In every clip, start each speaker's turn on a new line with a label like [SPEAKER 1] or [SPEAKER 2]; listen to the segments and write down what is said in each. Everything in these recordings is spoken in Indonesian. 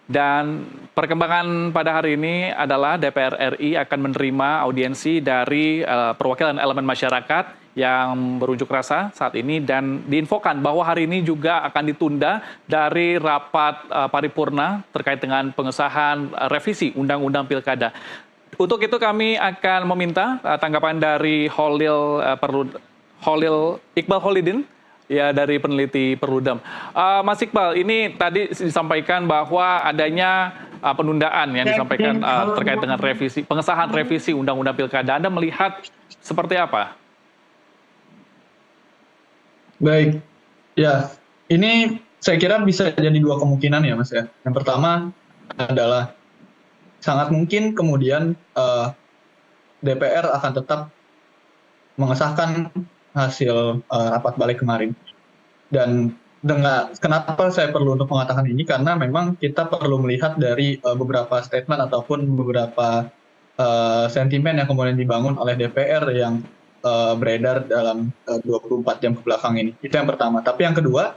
[SPEAKER 1] Dan perkembangan pada hari ini adalah DPR RI akan menerima audiensi dari perwakilan elemen masyarakat yang berunjuk rasa saat ini, dan diinfokan bahwa hari ini juga akan ditunda dari rapat paripurna terkait dengan pengesahan revisi Undang-Undang Pilkada. Untuk itu kami akan meminta tanggapan dari Holil Iqbal Holidin, ya, dari peneliti Perludem. Mas Iqbal, ini tadi disampaikan bahwa adanya penundaan yang disampaikan terkait dengan pengesahan revisi Undang-Undang Pilkada. Anda melihat seperti apa?
[SPEAKER 2] Baik, ya, ini saya kira bisa jadi dua kemungkinan ya Mas ya. Yang pertama adalah sangat mungkin kemudian DPR akan tetap mengesahkan hasil rapat balik kemarin. Dan kenapa saya perlu untuk mengatakan ini, karena memang kita perlu melihat dari beberapa statement ataupun beberapa sentimen yang kemudian dibangun oleh DPR yang beredar dalam 24 jam kebelakang ini. Itu yang pertama. Tapi yang kedua,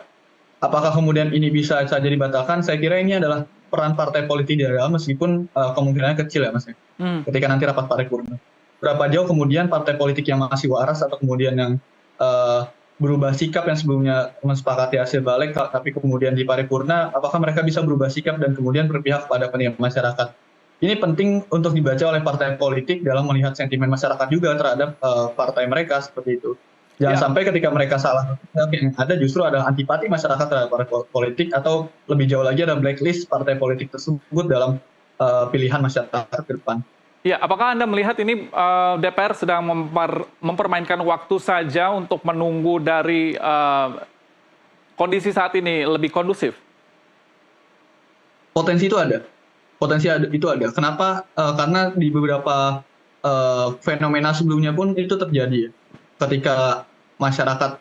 [SPEAKER 2] apakah kemudian ini bisa saja dibatalkan? Saya kira ini adalah peran partai politik di dalam, meskipun kemungkinannya kecil ya Mas. Ketika nanti rapat paripurna. Berapa jauh kemudian partai politik yang masih waras atau kemudian yang berubah sikap yang sebelumnya mensepakati hasil balik, tapi kemudian di paripurna, apakah mereka bisa berubah sikap dan kemudian berpihak kepada kepentingan masyarakat? Ini penting untuk dibaca oleh partai politik dalam melihat sentimen masyarakat juga terhadap partai mereka seperti itu. Jangan sampai ketika mereka salah, yang ada justru ada antipati masyarakat terhadap partai politik, atau lebih jauh lagi ada blacklist partai politik tersebut dalam pilihan masyarakat ke depan.
[SPEAKER 1] Ya, apakah Anda melihat ini DPR sedang mempermainkan waktu saja untuk menunggu dari kondisi saat ini lebih kondusif?
[SPEAKER 2] Potensi itu ada. Kenapa? Karena di beberapa fenomena sebelumnya pun itu terjadi. Ketika masyarakat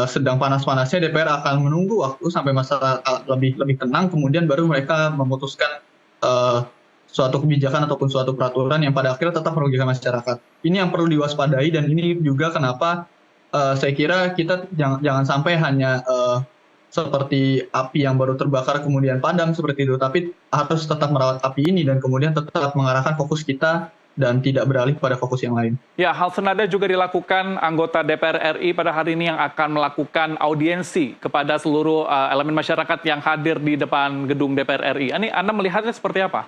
[SPEAKER 2] sedang panas-panasnya, DPR akan menunggu waktu sampai masyarakat lebih tenang, kemudian baru mereka memutuskan suatu kebijakan ataupun suatu peraturan yang pada akhirnya tetap merugikan masyarakat. Ini yang perlu diwaspadai, dan ini juga kenapa saya kira kita jangan sampai hanya seperti api yang baru terbakar kemudian padam seperti itu, tapi harus tetap merawat api ini dan kemudian tetap mengarahkan fokus kita dan tidak beralih pada fokus yang lain.
[SPEAKER 1] Ya, hal senada juga dilakukan anggota DPR RI pada hari ini yang akan melakukan audiensi kepada seluruh elemen masyarakat yang hadir di depan gedung DPR RI. Ini Anda melihatnya seperti apa?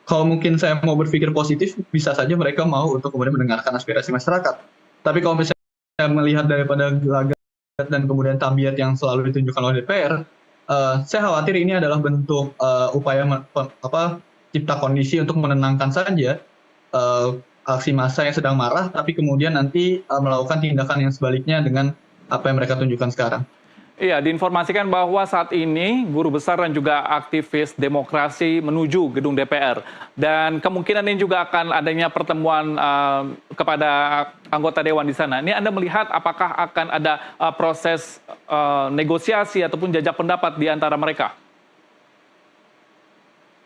[SPEAKER 2] Kalau mungkin saya mau berpikir positif, bisa saja mereka mau untuk kemudian mendengarkan aspirasi masyarakat. Tapi kalau misalnya saya melihat daripada gelagat dan kemudian tabiat yang selalu ditunjukkan oleh DPR, saya khawatir ini adalah bentuk upaya cipta kondisi untuk menenangkan saja aksi massa yang sedang marah, tapi kemudian nanti melakukan tindakan yang sebaliknya dengan apa yang mereka tunjukkan sekarang.
[SPEAKER 1] Iya, diinformasikan bahwa saat ini guru besar dan juga aktivis demokrasi menuju gedung DPR. Dan kemungkinan ini juga akan adanya pertemuan kepada anggota dewan di sana. Ini Anda melihat apakah akan ada proses negosiasi ataupun jajak pendapat di antara mereka?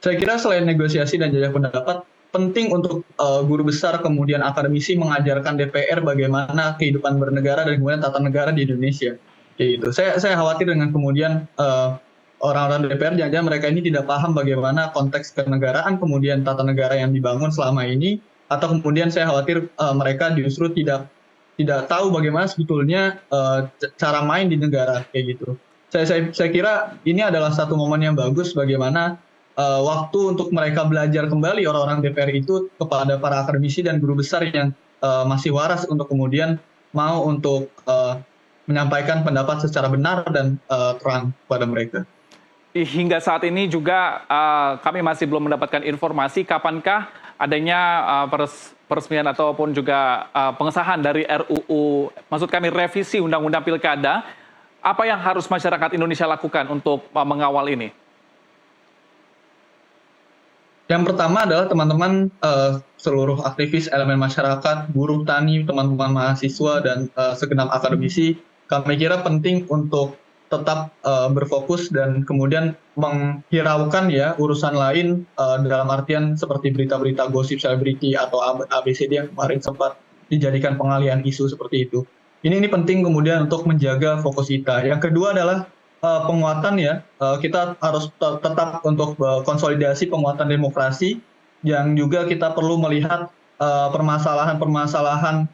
[SPEAKER 2] Saya kira selain negosiasi dan jajak pendapat, penting untuk guru besar kemudian akademisi mengajarkan DPR bagaimana kehidupan bernegara dan kemudian tata negara di Indonesia. Gitu. Saya khawatir dengan kemudian orang-orang DPR, jangan-jangan mereka ini tidak paham bagaimana konteks kenegaraan kemudian tata negara yang dibangun selama ini, atau kemudian saya khawatir mereka justru tidak tahu bagaimana sebetulnya cara main di negara kayak gitu. Saya kira ini adalah satu momen yang bagus bagaimana waktu untuk mereka belajar kembali, orang-orang DPR itu, kepada para akademisi dan guru besar yang masih waras untuk kemudian mau untuk menyampaikan pendapat secara benar dan terang kepada mereka.
[SPEAKER 1] Hingga saat ini juga kami masih belum mendapatkan informasi kapankah adanya peresmian ataupun juga pengesahan dari RUU, maksud kami revisi Undang-Undang Pilkada. Apa yang harus masyarakat Indonesia lakukan untuk mengawal ini?
[SPEAKER 2] Yang pertama adalah teman-teman seluruh aktivis, elemen masyarakat, buruh, tani, teman-teman mahasiswa, dan segenap akademisi, kami kira penting untuk tetap berfokus dan kemudian menghiraukan ya urusan lain dalam artian seperti berita-berita gosip selebriti atau ABCD yang kemarin sempat dijadikan pengalihan isu seperti itu. Ini penting kemudian untuk menjaga fokus kita. Yang kedua adalah penguatan ya, kita harus tetap untuk konsolidasi penguatan demokrasi, yang juga kita perlu melihat permasalahan-permasalahan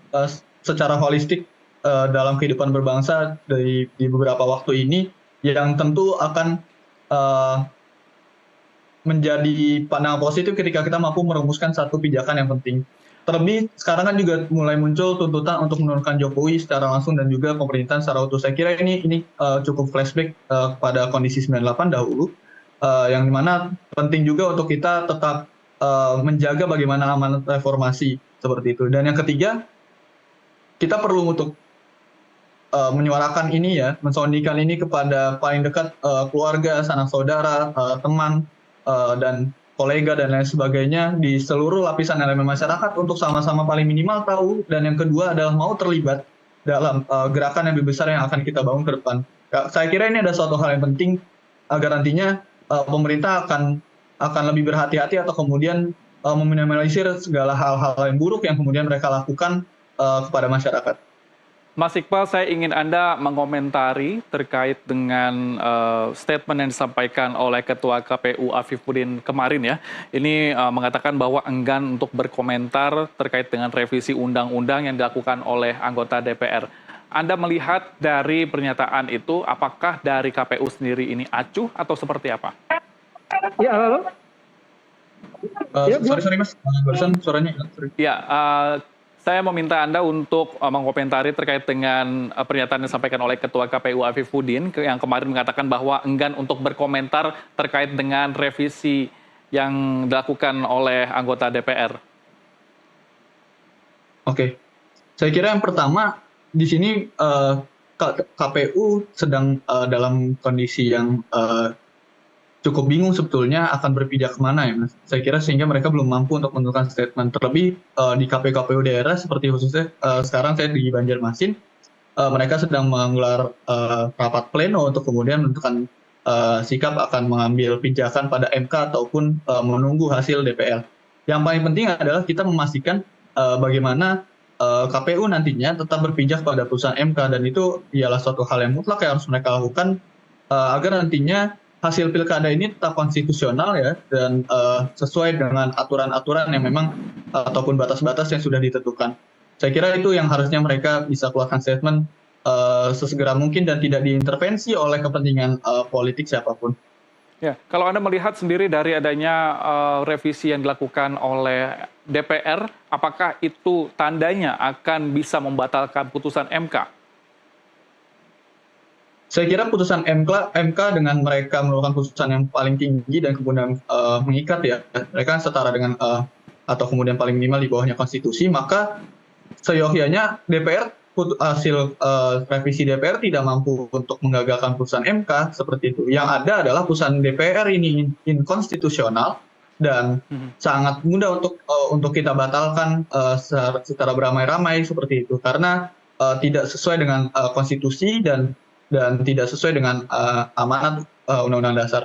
[SPEAKER 2] secara holistik dalam kehidupan berbangsa di beberapa waktu ini, yang tentu akan eh, menjadi pandangan positif ketika kita mampu merumuskan satu pijakan yang penting. Terlebih sekarang kan juga mulai muncul tuntutan untuk menurunkan Jokowi secara langsung dan juga pemerintahan secara utuh. Saya kira ini cukup flashback pada kondisi 98 dahulu, yang dimana penting juga untuk kita tetap menjaga bagaimana amanat reformasi seperti itu. Dan yang ketiga, kita perlu untuk menyuarakan ini ya, mensondikan ini kepada paling dekat, keluarga, sanak saudara, teman, dan kolega dan lain sebagainya di seluruh lapisan elemen masyarakat untuk sama-sama paling minimal tahu, dan yang kedua adalah mau terlibat dalam gerakan yang lebih besar yang akan kita bangun ke depan. Saya kira ini ada suatu hal yang penting agar nantinya pemerintah akan lebih berhati-hati atau kemudian meminimalisir segala hal-hal yang buruk yang kemudian mereka lakukan kepada masyarakat.
[SPEAKER 1] Mas Iqbal, saya ingin Anda mengomentari terkait dengan statement yang disampaikan oleh Ketua KPU Afifuddin kemarin ya. Ini mengatakan bahwa enggan untuk berkomentar terkait dengan revisi undang-undang yang dilakukan oleh anggota DPR. Anda melihat dari pernyataan itu, apakah dari KPU sendiri ini acuh atau seperti apa?
[SPEAKER 3] Ya, halo.
[SPEAKER 2] Sorry Mas, barusan suaranya.
[SPEAKER 1] Ya, saya meminta Anda untuk mengomentari terkait dengan pernyataan yang disampaikan oleh Ketua KPU Afifuddin yang kemarin mengatakan bahwa enggan untuk berkomentar terkait dengan revisi yang dilakukan oleh anggota DPR.
[SPEAKER 2] Oke, saya kira yang pertama di sini KPU sedang dalam kondisi yang cukup bingung sebetulnya akan berpijak kemana ya Mas. Saya kira sehingga mereka belum mampu untuk menentukan statement. Terlebih di KPU daerah seperti khususnya sekarang saya di Banjarmasin, mereka sedang menggelar rapat pleno untuk kemudian menentukan sikap akan mengambil pijakan pada MK ataupun menunggu hasil DPR. Yang paling penting adalah kita memastikan bagaimana KPU nantinya tetap berpijak pada putusan MK, dan itu ialah suatu hal yang mutlak yang harus mereka lakukan agar nantinya hasil pilkada ini tetap konstitusional ya, dan sesuai dengan aturan-aturan yang memang ataupun batas-batas yang sudah ditentukan. Saya kira itu yang harusnya mereka bisa keluarkan statement sesegera mungkin dan tidak diintervensi oleh kepentingan politik siapapun.
[SPEAKER 1] Ya, kalau Anda melihat sendiri dari adanya revisi yang dilakukan oleh DPR, apakah itu tandanya akan bisa membatalkan putusan MK?
[SPEAKER 2] Saya kira putusan MK dengan mereka melakukan putusan yang paling tinggi dan kemudian mengikat ya, mereka setara dengan atau kemudian paling minimal di bawahnya konstitusi, maka seyogyanya DPR hasil revisi DPR tidak mampu untuk menggagalkan putusan MK seperti itu. Yang ada adalah putusan DPR ini inkonstitusional dan sangat mudah untuk kita batalkan secara beramai-ramai seperti itu, karena tidak sesuai dengan konstitusi dan tidak sesuai dengan amanat Undang-Undang Dasar.